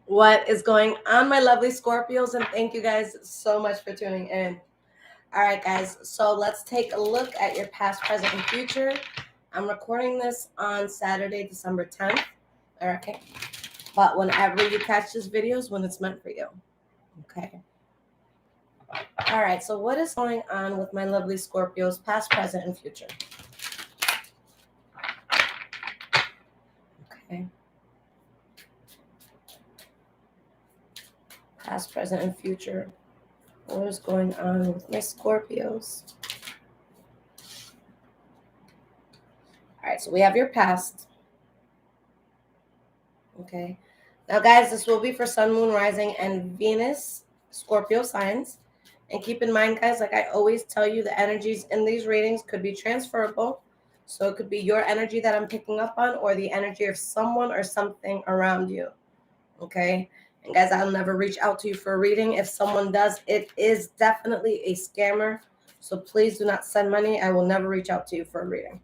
What is going on, my lovely Scorpios? And thank you guys so much for tuning in. All right, guys. So let's take a look at your past, present, and future. I'm recording this on Saturday, December 10th. Okay. But whenever you catch this video is when it's meant for you. Okay. All right. So what is going on with my lovely Scorpios, past, present, and future? Okay. Past, present, and future. What is going on with my Scorpios? All right, so we have your past. Okay. Now, guys, this will be for Sun, Moon, Rising, and Venus, Scorpio signs. And keep in mind, guys, like I always tell you, the energies in these readings could be transferable. So it could be your energy that I'm picking up on or the energy of someone or something around you. Okay. And guys, I'll never reach out to you for a reading. If someone does, it is definitely a scammer. So please do not send money. I will never reach out to you for a reading.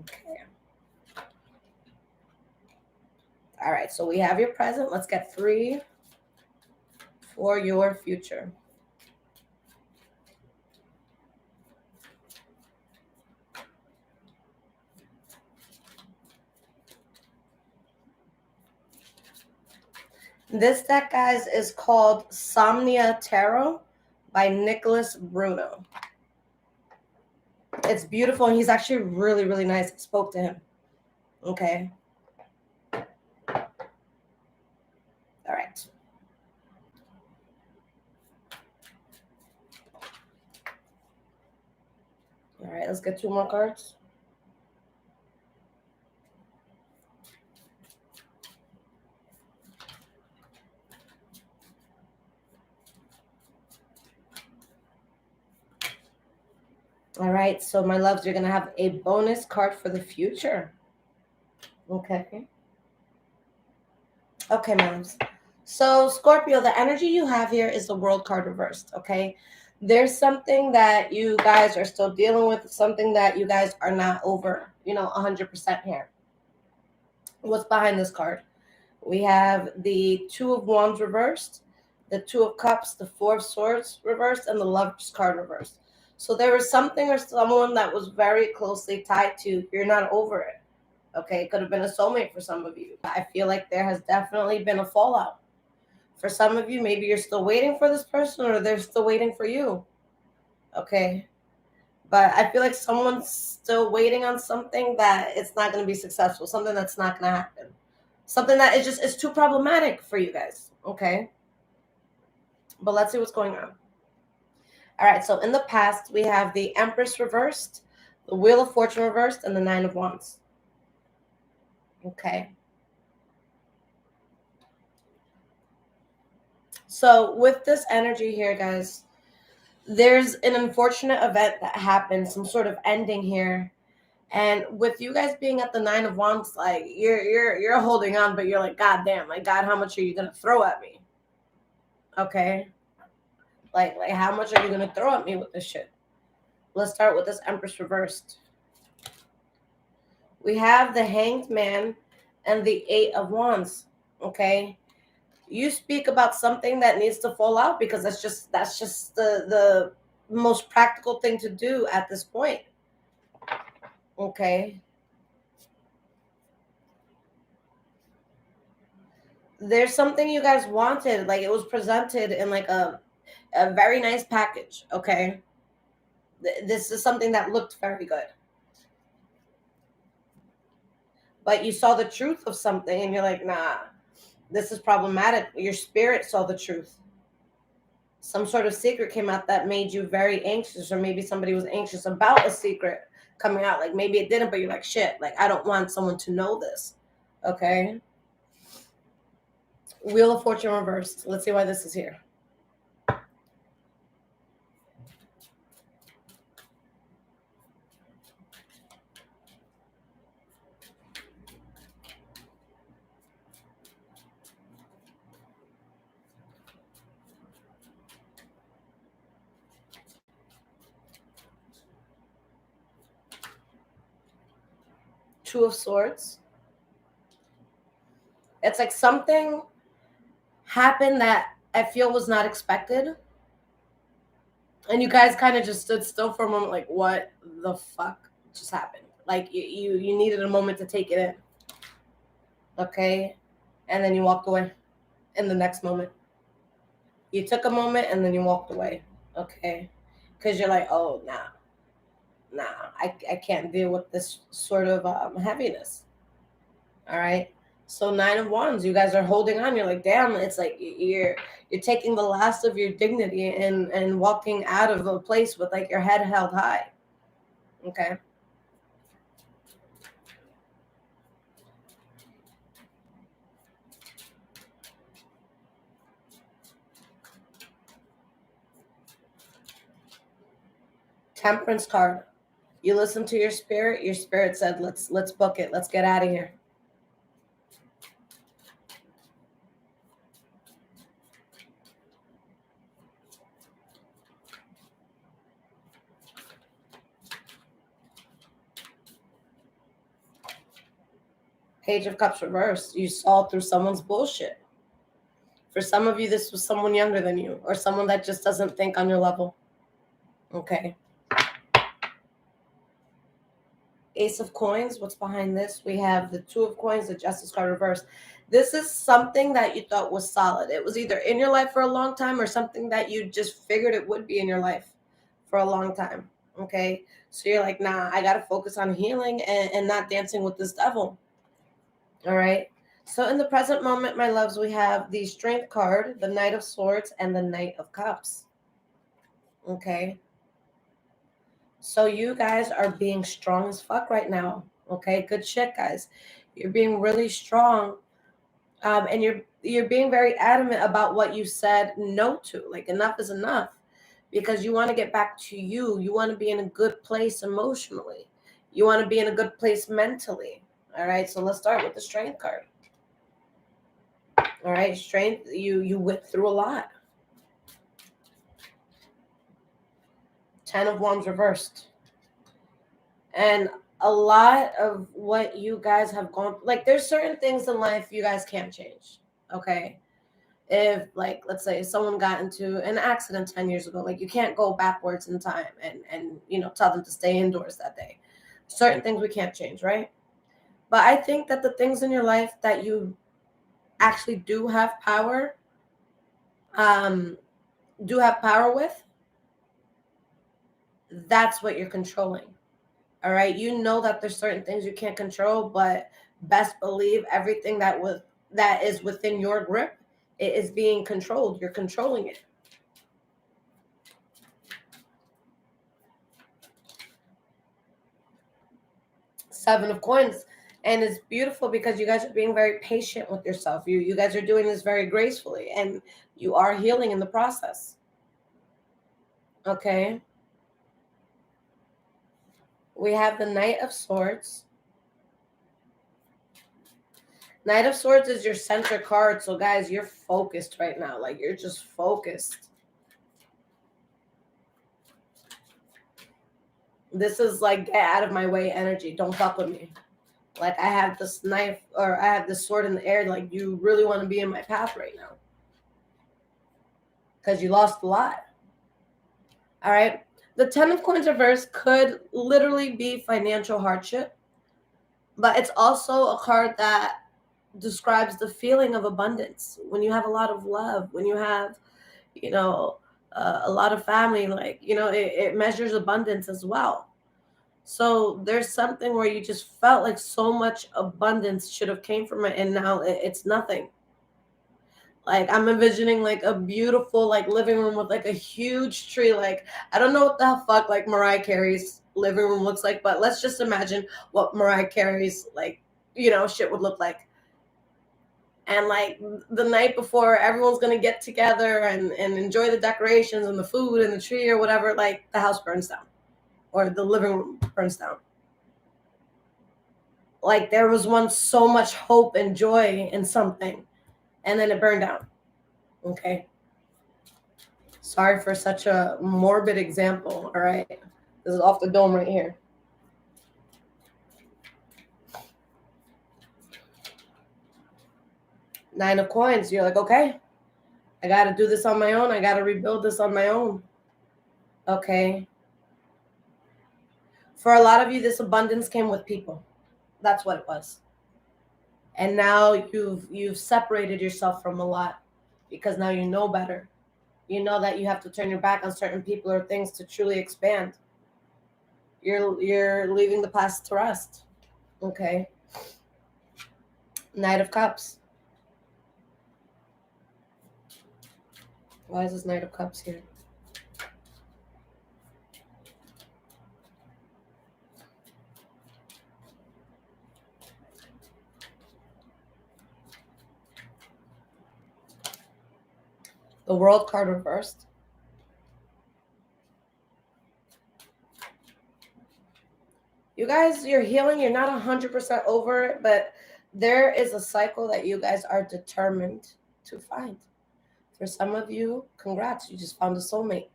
Okay. All right. So we have your present. Let's get 3 for your future. This deck, guys, is called Somnia Tarot by Nicholas Bruno. It's beautiful, and he's actually really, really nice. I spoke to him. Okay. All right. All right, let's get 2 more cards. All right, so my loves, you're going to have a bonus card for the future. Okay. Okay, my loves. So, Scorpio, the energy you have here is the World card reversed, okay? There's something that you guys are still dealing with, something that you guys are not over, 100% here. What's behind this card? We have the 2 of Wands reversed, the 2 of Cups, the 4 of Swords reversed, and the Lovers card reversed. So there was something or someone that was very closely tied to. You're not over it. Okay, it could have been a soulmate for some of you. I feel like there has definitely been a fallout. For some of you, maybe you're still waiting for this person or they're still waiting for you. Okay. But I feel like someone's still waiting on something that it's not going to be successful, something that's not going to happen. Something that is too problematic for you guys. Okay. But let's see what's going on. All right. So in the past, we have the Empress reversed, the Wheel of Fortune reversed, and the 9 of Wands. Okay. So with this energy here, guys, there's an unfortunate event that happened, some sort of ending here. And with you guys being at the 9 of Wands, like you're holding on, but you're like, God damn, like God, how much are you gonna throw at me? Okay. Like how much are you gonna throw at me with this shit? Let's start with this Empress reversed. We have the Hanged Man and the 8 of Wands. Okay. You speak about something that needs to fall out because that's just the most practical thing to do at this point. Okay. There's something you guys wanted, like it was presented in like a very nice package. Okay. This is something that looked very good, but you saw the truth of something and you're like, nah, this is problematic. Your spirit saw the truth. Some sort of secret came out that made you very anxious, or maybe somebody was anxious about a secret coming out. Like maybe it didn't, but you're like, shit, like I don't want someone to know this. Okay. Wheel of Fortune reversed. Let's see why this is here. Two of Swords. It's like something happened that I feel was not expected. And you guys kind of just stood still for a moment, like, what the fuck just happened? Like, you needed a moment to take it in. Okay? And then you walked away in the next moment. You took a moment and then you walked away. Okay? Because you're like, oh, nah, I can't deal with this sort of heaviness. All right? So 9 of Wands, you guys are holding on. You're like, damn, it's like you're taking the last of your dignity and walking out of a place with like your head held high. Okay. Temperance card. You listen to your spirit said, let's book it. Let's get out of here. Page of Cups reversed. You saw through someone's bullshit. For some of you, this was someone younger than you or someone that just doesn't think on your level. Okay. Ace of Coins. What's behind this? We have the Two of Coins, the Justice card reversed. This is something that you thought was solid. It was either in your life for a long time or something that you just figured it would be in your life for a long time. Okay. So you're like, nah, I got to focus on healing and not dancing with this devil. All right. So in the present moment, my loves, we have the Strength card, the Knight of Swords, and the Knight of Cups. Okay. So you guys are being strong as fuck right now. Okay. Good shit, guys. You're being really strong. And you're being very adamant about what you said no to. Like, enough is enough. Because you want to get back to you. You want to be in a good place emotionally. You want to be in a good place mentally. All right. So let's start with the Strength card. All right, Strength, you went through a lot. 10 of Wands reversed. And a lot of what you guys have gone, like, there's certain things in life you guys can't change. Okay. If, like, let's say someone got into an accident 10 years ago, like, you can't go backwards in time and tell them to stay indoors that day. Certain things we can't change, right? But I think that the things in your life that you actually do have power with, that's what you're controlling. All right. You know that there's certain things you can't control, but best believe everything that is within your grip, it is being controlled. You're controlling it. Seven of Coins. And it's beautiful because you guys are being very patient with yourself. You guys are doing this very gracefully, and you are healing in the process. Okay. We have the Knight of Swords. Knight of Swords is your center card. So, guys, you're focused right now. Like, you're just focused. This is like, get out of my way energy. Don't fuck with me. Like, I have this knife, or I have this sword in the air. Like, you really want to be in my path right now. Because you lost a lot. All right. The 10 of Coins reverse could literally be financial hardship. But it's also a card that describes the feeling of abundance. When you have a lot of love, when you have, a lot of family, like, it measures abundance as well. So there's something where you just felt like so much abundance should have came from it, and now it's nothing. Like, I'm envisioning like a beautiful like living room with like a huge tree. Like, I don't know what the fuck like Mariah Carey's living room looks like, but let's just imagine what Mariah Carey's like, shit would look like. And like the night before, everyone's gonna get together and enjoy the decorations and the food and the tree or whatever, like the house burns down or the living room burns down. Like, there was once so much hope and joy in something, and then it burned down. Okay. Sorry for such a morbid example. All right. This is off the dome right here. Nine of Coins. You're like, okay, I got to do this on my own. I got to rebuild this on my own. Okay. For a lot of you, this abundance came with people. That's what it was. And now you've separated yourself from a lot because now you know better. You know that you have to turn your back on certain people or things to truly expand. You're leaving the past to rest. Okay. Knight of Cups. Why is this Knight of Cups here? The World card reversed. You guys, you're healing. You're not 100% over it, but there is a cycle that you guys are determined to find. For some of you, congrats, you just found a soulmate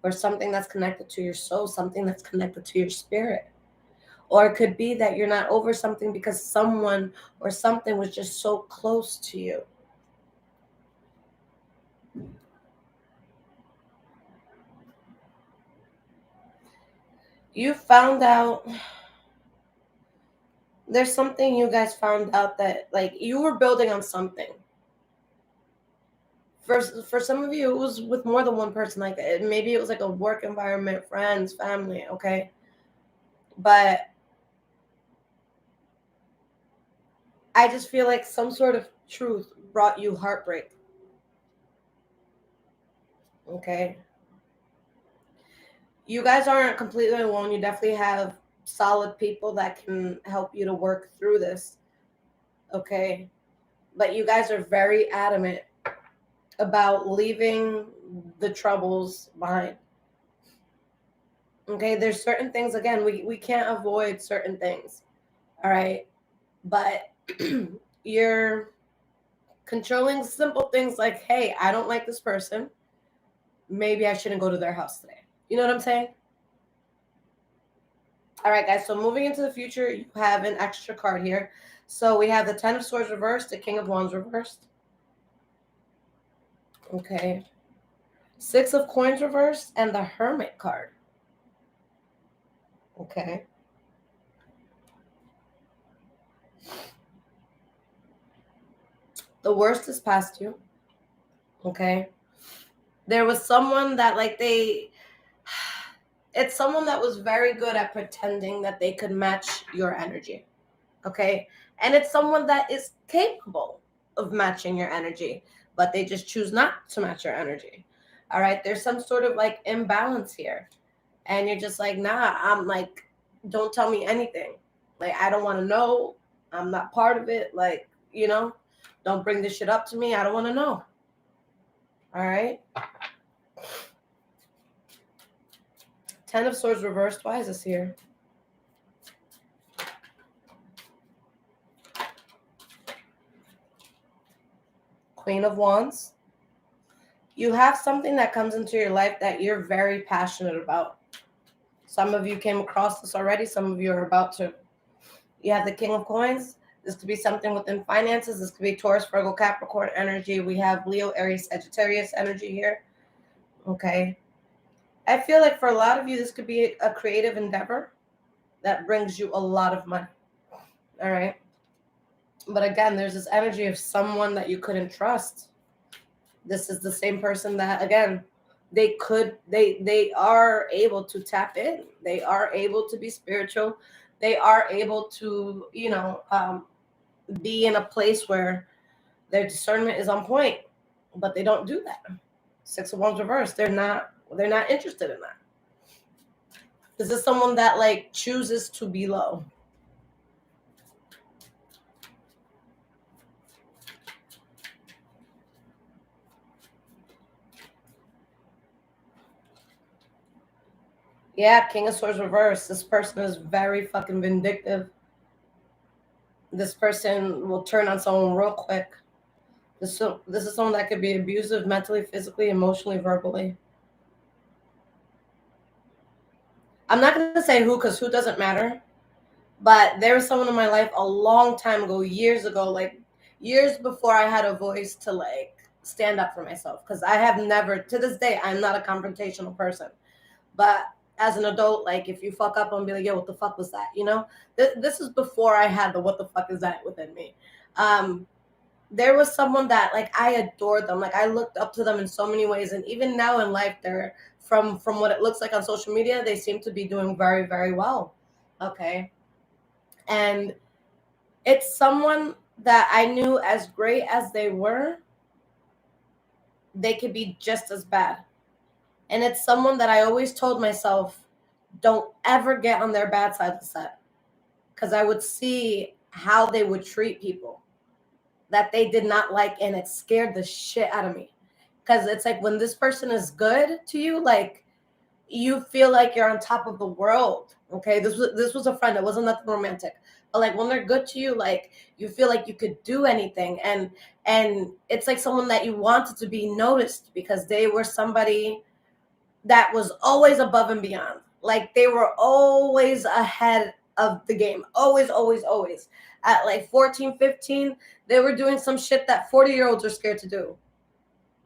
or something that's connected to your soul, something that's connected to your spirit. Or it could be that you're not over something because someone or something was just so close to you. You found out, there's something you guys found out that like you were building on something. For some of you, it was with more than one person. Like maybe it was like a work environment, friends, family, okay? But I just feel like some sort of truth brought you heartbreak. Okay. You guys aren't completely alone. You definitely have solid people that can help you to work through this. Okay. But you guys are very adamant about leaving the troubles behind. Okay. There's certain things, again, we can't avoid certain things. All right. But you're controlling simple things like, hey, I don't like this person. Maybe I shouldn't go to their house today. You know what I'm saying? All right, guys. So moving into the future, you have an extra card here. So we have the Ten of Swords reversed, the King of Wands reversed. Okay. Six of Coins reversed, and the Hermit card. Okay. The worst is past you. Okay. There was someone that like it's someone that was very good at pretending that they could match your energy. Okay. And it's someone that is capable of matching your energy, but they just choose not to match your energy. All right. There's some sort of like imbalance here. And you're just like, nah, I'm like, don't tell me anything. Like, I don't want to know. I'm not part of it. Like, don't bring this shit up to me. I don't want to know. All right. Ten of Swords reversed. Why is this here? Queen of Wands. You have something that comes into your life that you're very passionate about. Some of you came across this already. Some of you are about to. You have the King of Coins. This could be something within finances. This could be Taurus, Virgo, Capricorn energy. We have Leo, Aries, Sagittarius energy here. Okay. I feel like for a lot of you, this could be a creative endeavor that brings you a lot of money. All right. But again, there's this energy of someone that you couldn't trust. This is the same person that, again, they are able to tap in. They are able to be spiritual. They are able to, be in a place where their discernment is on point, but they don't do that. Six of Wands reversed. They're not interested in that. This is someone that like chooses to be low. Yeah, King of Swords reversed. This person is very fucking vindictive. This person will turn on someone real quick. This is someone that could be abusive mentally, physically, emotionally, verbally. I'm not going to say who because who doesn't matter. But there was someone in my life a long time ago, years ago, like years before I had a voice to like stand up for myself, because I have never, to this day, I'm not a confrontational person. But as an adult, like, if you fuck up, I'm gonna be like, yo, what the fuck was that? You know, this is before I had the what the fuck is that within me. There was someone that, like, I adored them. Like, I looked up to them in so many ways, and even now in life, they're from what it looks like on social media, they seem to be doing very, very well. Okay, and it's someone that I knew, as great as they were, they could be just as bad. And it's someone that I always told myself, don't ever get on their bad side of the set, because I would see how they would treat people that they did not like, and it scared the shit out of me. Because it's like, when this person is good to you, like, you feel like you're on top of the world. Okay, this was a friend. It wasn't nothing romantic, but like, when they're good to you, like, you feel like you could do anything, and it's like someone that you wanted to be noticed, because they were somebody that was always above and beyond. Like, they were always ahead of the game. Always, always, always. At like 14, 15, they were doing some shit that 40-year-olds are scared to do.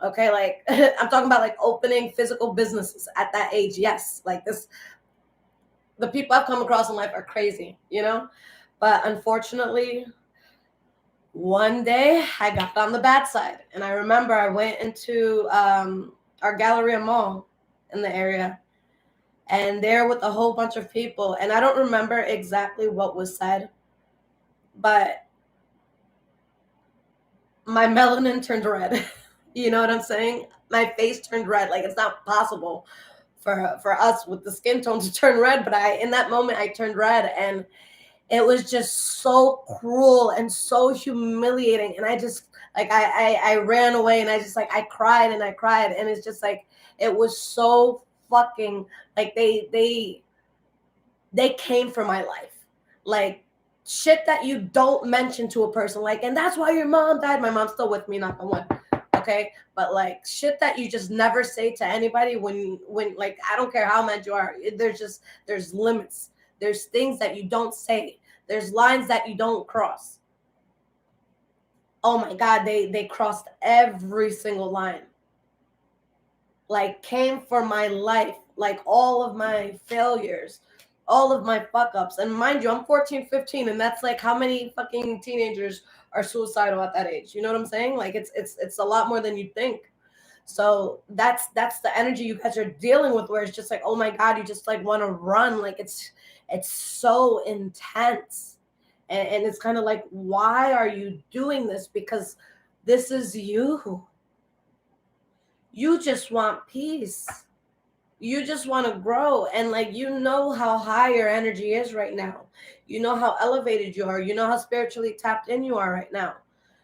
Okay, like, I'm talking about like opening physical businesses at that age. Yes, like this, the people I've come across in life are crazy, you know? But unfortunately, one day I got on the bad side. And I remember I went into our Galleria Mall in the area, and there with a whole bunch of people. And I don't remember exactly what was said, but my melanin turned red. You know what I'm saying? My face turned red. Like, it's not possible for us with the skin tone to turn red, but in that moment I turned red, and it was just so cruel and so humiliating. And I just, like, I ran away, and I just, like, I cried and I cried, and it's just like, it was so fucking, like, they came for my life. Like, shit that you don't mention to a person, like, and that's why your mom died. My mom's still with me, not the one. Okay, but like, shit that you just never say to anybody, when like, I don't care how mad you are, there's limits. There's things that you don't say. There's lines that you don't cross. Oh my God, they crossed every single line. Like, came for my life, like all of my failures, all of my fuck ups. And mind you, I'm 14, 15, and that's like, how many fucking teenagers are suicidal at that age? You know what I'm saying? Like, it's a lot more than you think. So that's the energy you guys are dealing with, where it's just like, oh my God, you just like want to run. Like, it's so intense. And it's kind of like, why are you doing this? Because this is you. You just want peace. You just want to grow. And like, you know how high your energy is right now. You know how elevated you are. You know how spiritually tapped in you are right now.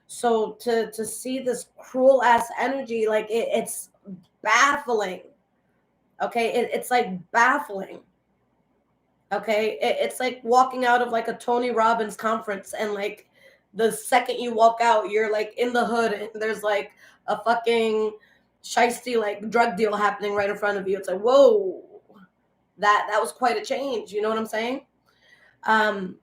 So to see this cruel ass energy, like, it's baffling. Okay, it's like baffling. Okay, it's like walking out of like a Tony Robbins conference, and like, the second you walk out, you're like in the hood, and there's like a fucking shiesty like drug deal happening right in front of you. It's like, whoa, that was quite a change. You know what I'm saying? Um,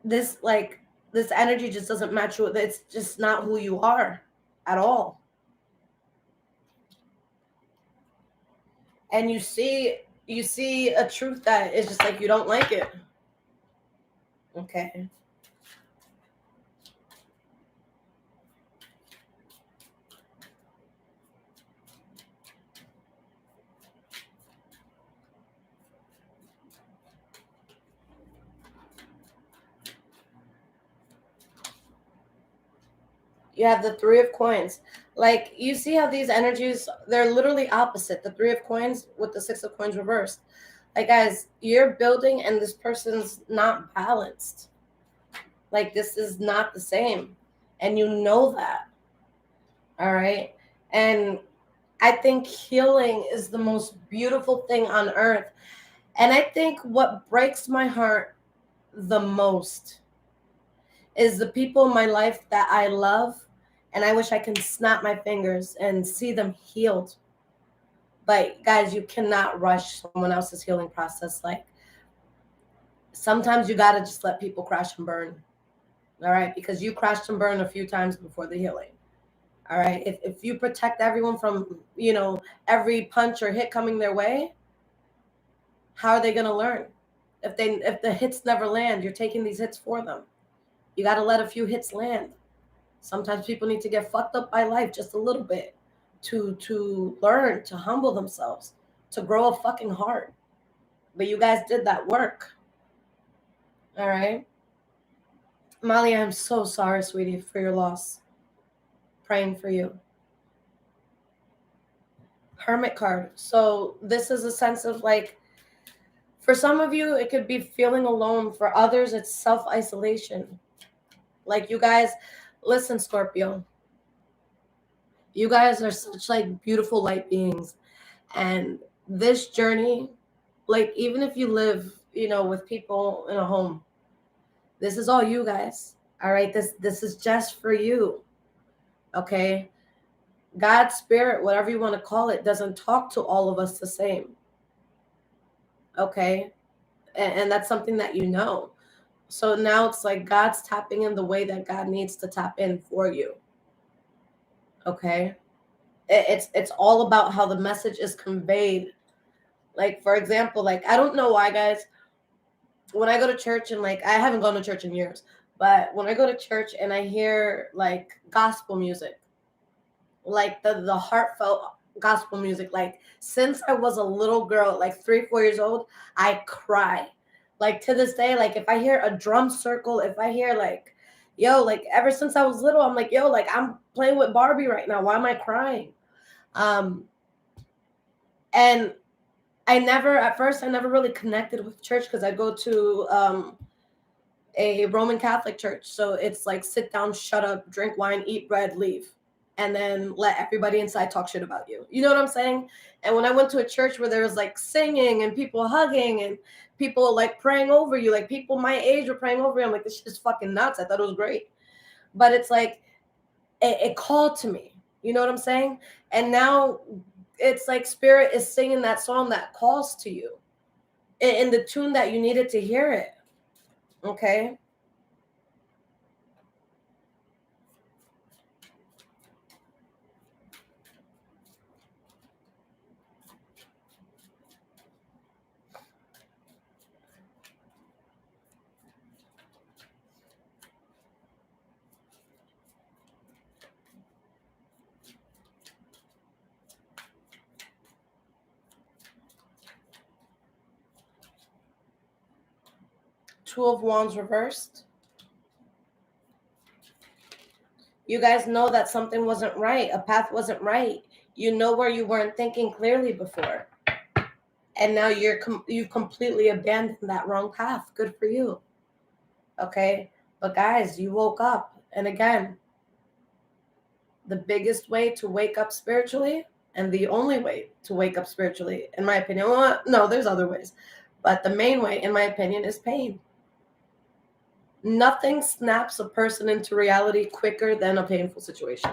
this, like, this energy just doesn't match you. It's just not who you are at all. And you see a truth that is just like, you don't like it. Okay. You have the Three of Coins. Like, you see how these energies, they're literally opposite. The Three of Coins with the Six of Coins reversed. Like, guys, you're building, and this person's not balanced. Like, this is not the same. And you know that. All right. And I think healing is the most beautiful thing on earth. And I think what breaks my heart the most is the people in my life that I love, and I wish I can snap my fingers and see them healed. But guys, you cannot rush someone else's healing process. Like, sometimes you gotta just let people crash and burn. All right, because you crashed and burned a few times before the healing. All right, if you protect everyone from, you know, every punch or hit coming their way, how are they going to learn? If the hits never land, you're taking these hits for them. You got to let a few hits land. Sometimes people need to get fucked up by life just a little bit to learn, to humble themselves, to grow a fucking heart. But you guys did that work. All right. Molly, I'm so sorry, sweetie, for your loss. Praying for you. Hermit card. So this is a sense of like, for some of you, it could be feeling alone. For others, it's self-isolation. Like you guys, listen, Scorpio. You guys are such like beautiful light beings. And this journey, like even if you live, you know, with people in a home, this is all you guys. All right. This is just for you. Okay. God's spirit, whatever you want to call it, doesn't talk to all of us the same. Okay. And that's something that you know. So now it's like God's tapping in the way that God needs to tap in for you. Okay. It's all about how the message is conveyed. Like, for example, like, I don't know why, guys, when I go to church and like, I haven't gone to church in years, but when I go to church and I hear like gospel music, like the heartfelt gospel music, like since I was a little girl, like 3, 4 years old, I cry. Like to this day, like if I hear a drum circle, if I hear like, yo, like ever since I was little, I'm like, yo, like I'm playing with Barbie right now. Why am I crying? Um, and at first, I never really connected with church because I go to a Roman Catholic church. So it's like sit down, shut up, drink wine, eat bread, leave. And then let everybody inside talk shit about you. You know what I'm saying? And when I went to a church where there was like singing and people hugging and people like praying over you, like people my age were praying over you, I'm like, this shit is fucking nuts. I thought it was great. But it's like, it called to me. You know what I'm saying? And now it's like spirit is singing that song that calls to you in the tune that you needed to hear it. Okay. Two of Wands reversed. You guys know that something wasn't right. A path wasn't right. You know where you weren't thinking clearly before. And now you've completely abandoned that wrong path. Good for you. Okay? But guys, you woke up. And again, the biggest way to wake up spiritually and the only way to wake up spiritually, in my opinion, well, no, there's other ways. But the main way, in my opinion, is pain. Nothing snaps a person into reality quicker than a painful situation.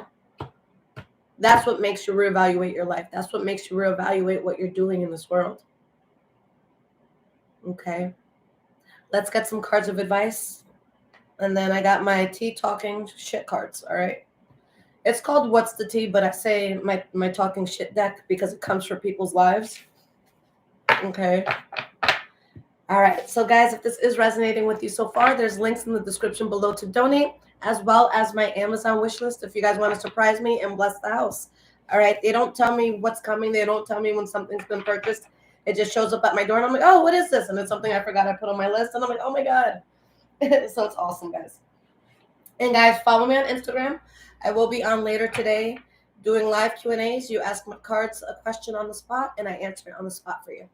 That's what makes you reevaluate your life. That's what makes you reevaluate what you're doing in this world. Okay. Let's get some cards of advice. And then I got my tea talking shit cards. All right. It's called What's the Tea, but I say my talking shit deck because it comes from people's lives. Okay. All right. So, guys, if this is resonating with you so far, there's links in the description below to donate, as well as my Amazon wish list if you guys want to surprise me and bless the house. All right. They don't tell me what's coming. They don't tell me when something's been purchased. It just shows up at my door, and I'm like, oh, what is this? And it's something I forgot I put on my list, and I'm like, oh my God. So it's awesome, guys. And guys, follow me on Instagram. I will be on later today doing live Q&As. You ask my cards a question on the spot, and I answer it on the spot for you.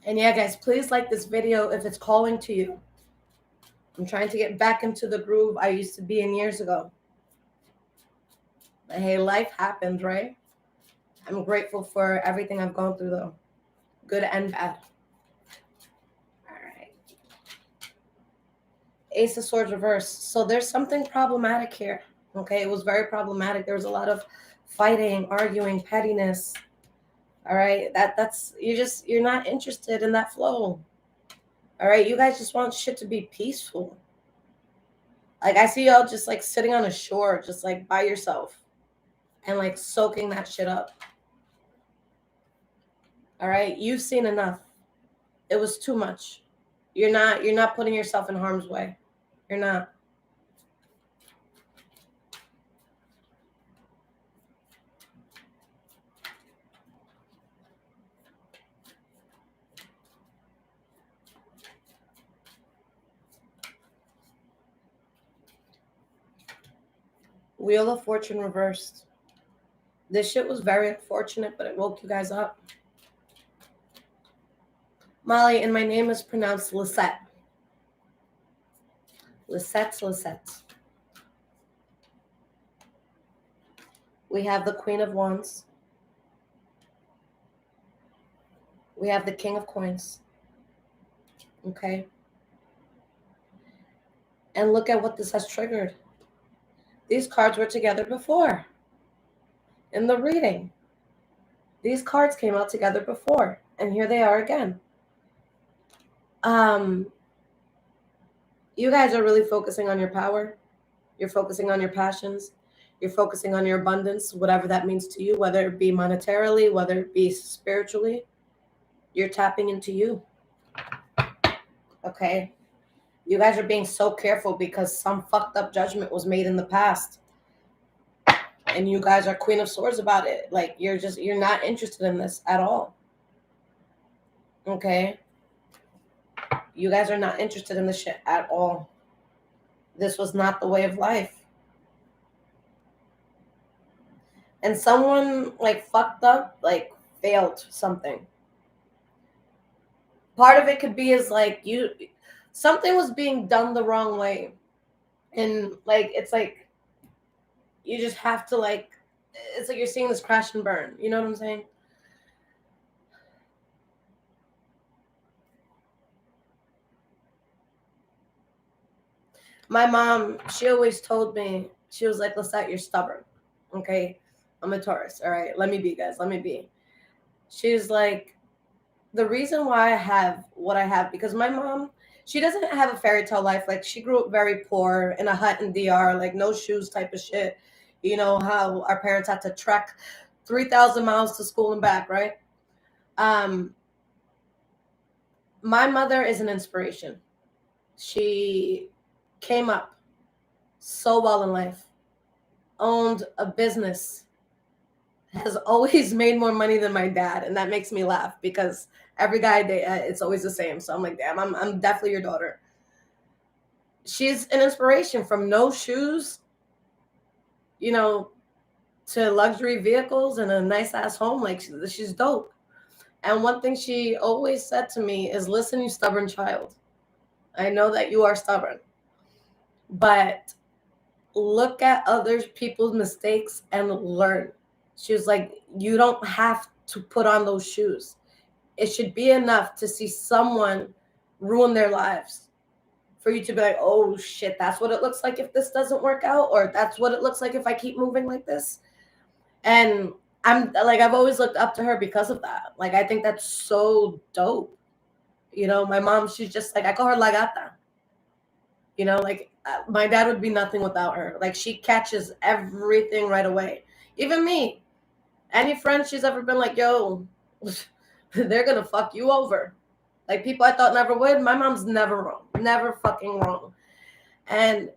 And yeah, guys, please like this video if it's calling to you. I'm trying to get back into the groove I used to be in years ago. But hey, life happens, right? I'm grateful for everything I've gone through, though, good and bad. All right. Ace of Swords reversed. So there's something problematic here. Okay, it was very problematic. There was a lot of fighting, arguing, pettiness. All right, that's you're not interested in that flow. All right, you guys just want shit to be peaceful. Like I see y'all just like sitting on a shore, just like by yourself, and like soaking that shit up. All right, you've seen enough. It was too much. You're not putting yourself in harm's way. You're not. Wheel of Fortune reversed. This shit was very unfortunate, but it woke you guys up. Molly, and my name is pronounced Lisette. Lisette. We have the Queen of Wands. We have the King of Coins. Okay. And look at what this has triggered. These cards were together before. In the reading. These cards came out together before. And here they are again. You guys are really focusing on your power. You're focusing on your passions. You're focusing on your abundance, whatever that means to you, whether it be monetarily, whether it be spiritually. You're tapping into you. Okay? You guys are being so careful because some fucked up judgment was made in the past. And you guys are Queen of Swords about it. Like, you're not interested in this at all. Okay? You guys are not interested in this shit at all. This was not the way of life. And someone, like, fucked up, like, failed something. Part of it could be is, like, something was being done the wrong way. And, like, it's like, you just have to, like, it's like you're seeing this crash and burn. You know what I'm saying? My mom, she always told me, she was like, Lisette, you're stubborn. Okay? I'm a Taurus. All right? Let me be, guys. Let me be. She's like, the reason why I have what I have, because my mom, she doesn't have a fairy tale life. Like, she grew up very poor in a hut in DR, like no shoes type of shit. You know how our parents had to trek 3,000 miles to school and back, right? My mother is an inspiration. She came up so well in life, owned a business, has always made more money than my dad, and that makes me laugh because every guy it's always the same. So I'm like, damn, I'm definitely your daughter. She's an inspiration from no shoes, you know, to luxury vehicles and a nice ass home. Like, she's dope. And one thing she always said to me is, listen, you stubborn child. I know that you are stubborn, but look at other people's mistakes and learn. She was like, you don't have to put on those shoes. It should be enough to see someone ruin their lives for you to be like, oh shit, that's what it looks like if this doesn't work out, or that's what it looks like if I keep moving like this. And I'm like, I've always looked up to her because of that. Like, I think that's so dope. You know, my mom, she's just like, I call her La Gata. You know, like, my dad would be nothing without her. Like, she catches everything right away. Even me. Any friend she's ever been like, yo, they're gonna fuck you over. Like, people I thought never would, my mom's never wrong. Never fucking wrong. And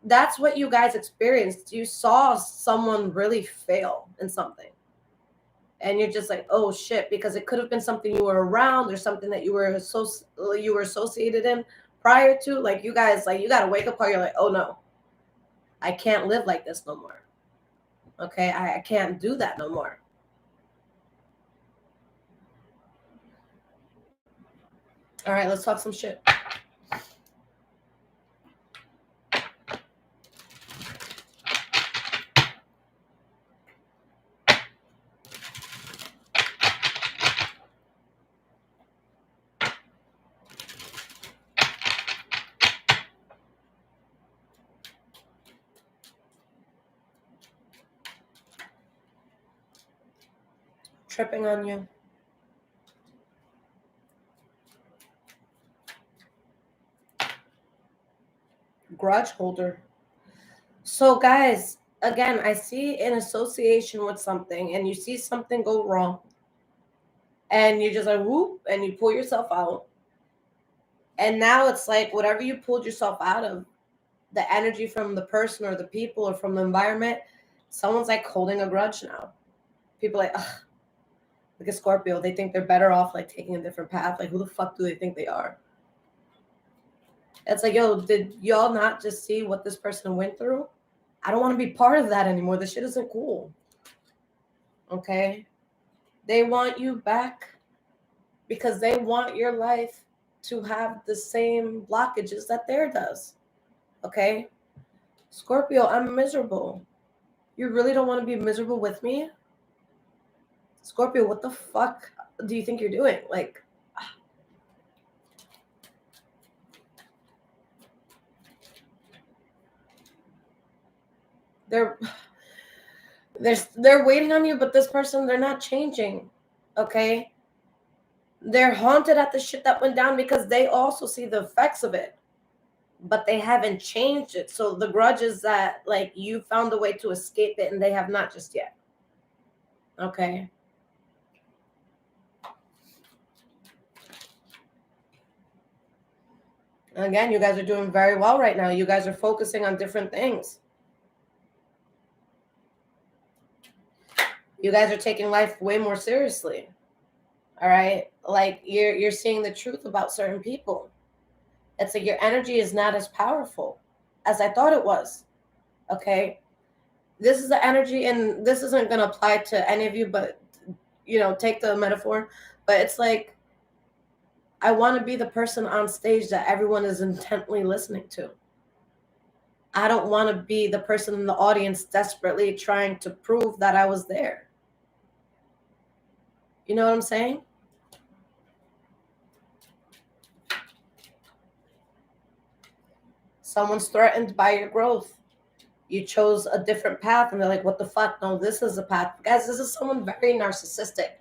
that's what you guys experienced. You saw someone really fail in something. And you're just like, oh shit, because it could have been something you were around or something that you were associated in prior to. Like, you guys, like, you gotta wake up call, you're like, oh no, I can't live like this no more. Okay, I can't do that no more. All right, let's talk some shit. tripping on you. Grudge holder. So guys, again, I see an association with something and you see something go wrong and you just like whoop and you pull yourself out. And now it's like whatever you pulled yourself out of, the energy from the person or the people or from the environment, someone's like holding a grudge now. People like, ugh, look at Scorpio. They think they're better off like taking a different path. Like, who the fuck do they think they are? It's like, yo, did y'all not just see what this person went through? I don't want to be part of that anymore. This shit isn't cool. Okay? They want you back because they want your life to have the same blockages that theirs does. Okay? Scorpio, I'm miserable. You really don't want to be miserable with me? Scorpio, what the fuck do you think you're doing? Like, they're waiting on you, but this person, they're not changing. Okay? They're haunted at the shit that went down because they also see the effects of it, but they haven't changed it. So the grudge is that like you found a way to escape it and they have not just yet. Okay? Again, you guys are doing very well right now. You guys are focusing on different things. You guys are taking life way more seriously. All right? Like you're seeing the truth about certain people. It's like your energy is not as powerful as I thought it was. Okay? This is the energy, and this isn't going to apply to any of you, but take the metaphor. But it's like I want to be the person on stage that everyone is intently listening to. I don't want to be the person in the audience desperately trying to prove that I was there. You know what I'm saying? Someone's threatened by your growth. You chose a different path and they're like, what the fuck? No, this is a path. Guys, this is someone very narcissistic.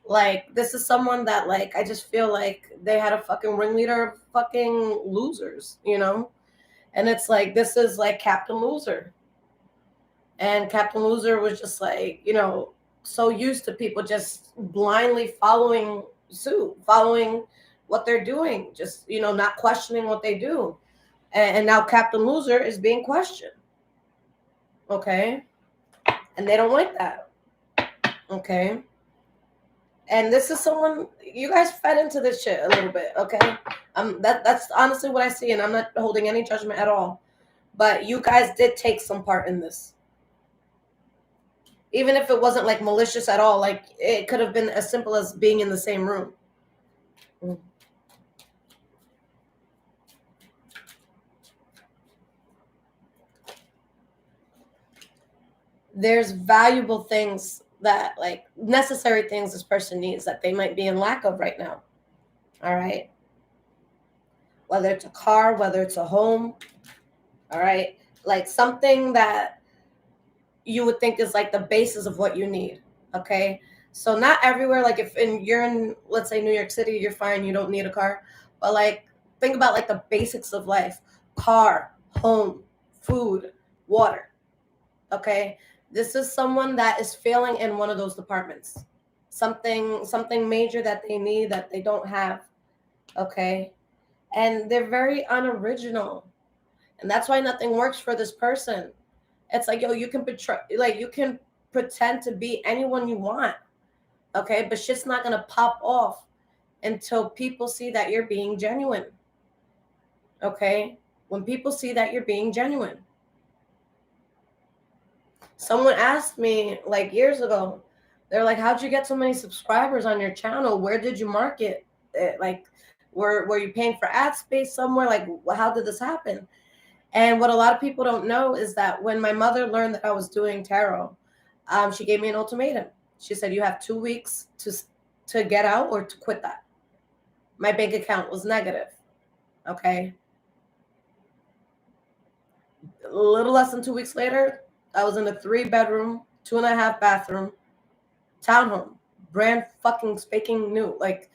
Like, this is someone that, like, I just feel like they had a fucking ringleader of fucking losers, And it's like, this is like Captain Loser. And Captain Loser was just like, so used to people just blindly following suit, following what they're doing, just, not questioning what they do. And now Captain Loser is being questioned. Okay? And they don't like that. Okay? And this is someone, you guys fed into this shit a little bit, okay? That's honestly what I see, and I'm not holding any judgment at all. But you guys did take some part in this. Even if it wasn't like malicious at all, like it could have been as simple as being in the same room. There's valuable things that, like, necessary things this person needs that they might be in lack of right now. All right? Whether it's a car, whether it's a home, all right? Like something that you would think is like the basis of what you need. Okay? So not everywhere, like if you're in, let's say, New York City, you're fine, you don't need a car. But like think about like the basics of life. Car, home, food, water. Okay? This is someone that is failing in one of those departments. Something major that they need that they don't have. Okay? And they're very unoriginal. And that's why nothing works for this person. It's like, yo, you can pretend to be anyone you want. Okay? But shit's not gonna pop off until people see that you're being genuine. Okay? When people see that you're being genuine. Someone asked me like years ago, they're like, how'd you get so many subscribers on your channel? Where did you market it? Like, were you paying for ad space somewhere? Like, how did this happen? And what a lot of people don't know is that when my mother learned that I was doing tarot, she gave me an ultimatum. She said, you have 2 weeks to get out or to quit that. My bank account was negative. Okay. A little less than 2 weeks later, I was in a 3-bedroom, 2.5 bathroom townhome. brand fucking speaking new. Like,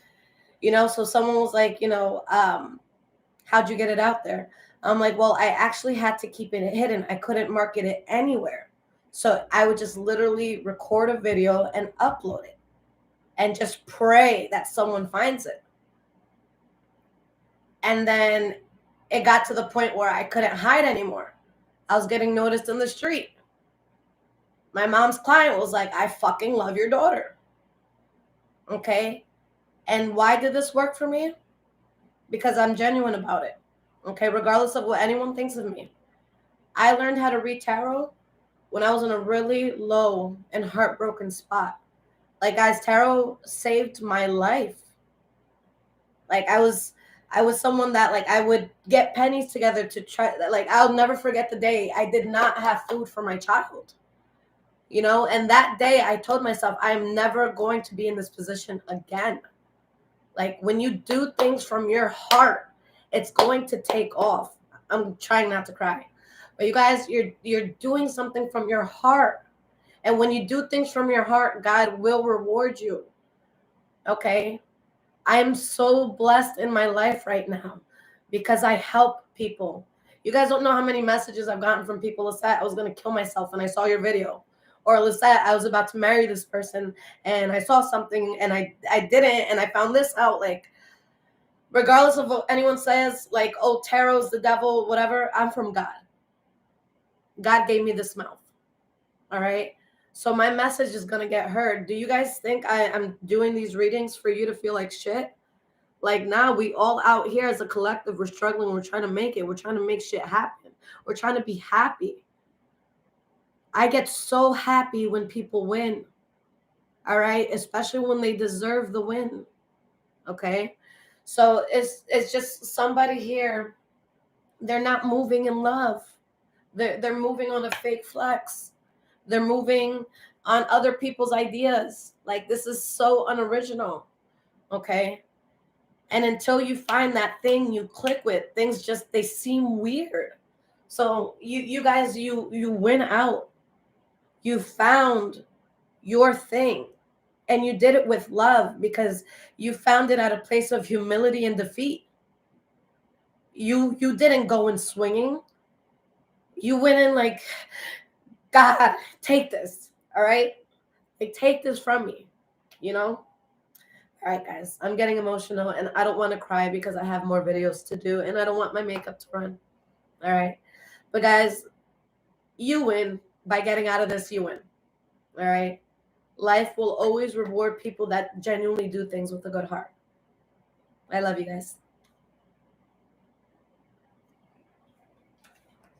so someone was like, how'd you get it out there? I'm like, well, I actually had to keep it hidden. I couldn't market it anywhere. So I would just literally record a video and upload it and just pray that someone finds it. And then it got to the point where I couldn't hide anymore. I was getting noticed in the street. My mom's client was like, I fucking love your daughter. Okay. And why did this work for me? Because I'm genuine about it. Okay. Regardless of what anyone thinks of me. I learned how to read tarot when I was in a really low and heartbroken spot. Like, guys, tarot saved my life. Like, I was someone that, like, I would get pennies together to try. Like, I'll never forget the day I did not have food for my child. And that day I told myself, I'm never going to be in this position again. Like, when you do things from your heart, it's going to take off. I'm trying not to cry. But you guys, you're doing something from your heart. And when you do things from your heart, God will reward you. Okay? I am so blessed in my life right now because I help people. You guys don't know how many messages I've gotten from people. Lisette, I was going to kill myself and I saw your video. Or Lisette, I was about to marry this person and I saw something and I didn't, and I found this out. Like, regardless of what anyone says, like, oh, tarot's the devil, whatever, I'm from God. God gave me this mouth. All right? So my message is going to get heard. Do you guys think I'm doing these readings for you to feel like shit? Like, nah, we all out here as a collective, we're struggling, we're trying to make it, we're trying to make shit happen, we're trying to be happy. I get so happy when people win, all right? Especially when they deserve the win, okay? So it's just somebody here, they're not moving in love. They're moving on a fake flex. They're moving on other people's ideas. Like, this is so unoriginal, okay? And until you find that thing you click with, things just, they seem weird. So you guys, you win out. You found your thing and you did it with love because you found it at a place of humility and defeat. You didn't go in swinging. You went in like, God, take this. All right? Like, take this from me, All right, guys, I'm getting emotional and I don't want to cry because I have more videos to do and I don't want my makeup to run. All right. But guys, you win by getting out of this. You win. All right. Life will always reward people that genuinely do things with a good heart. I love you guys.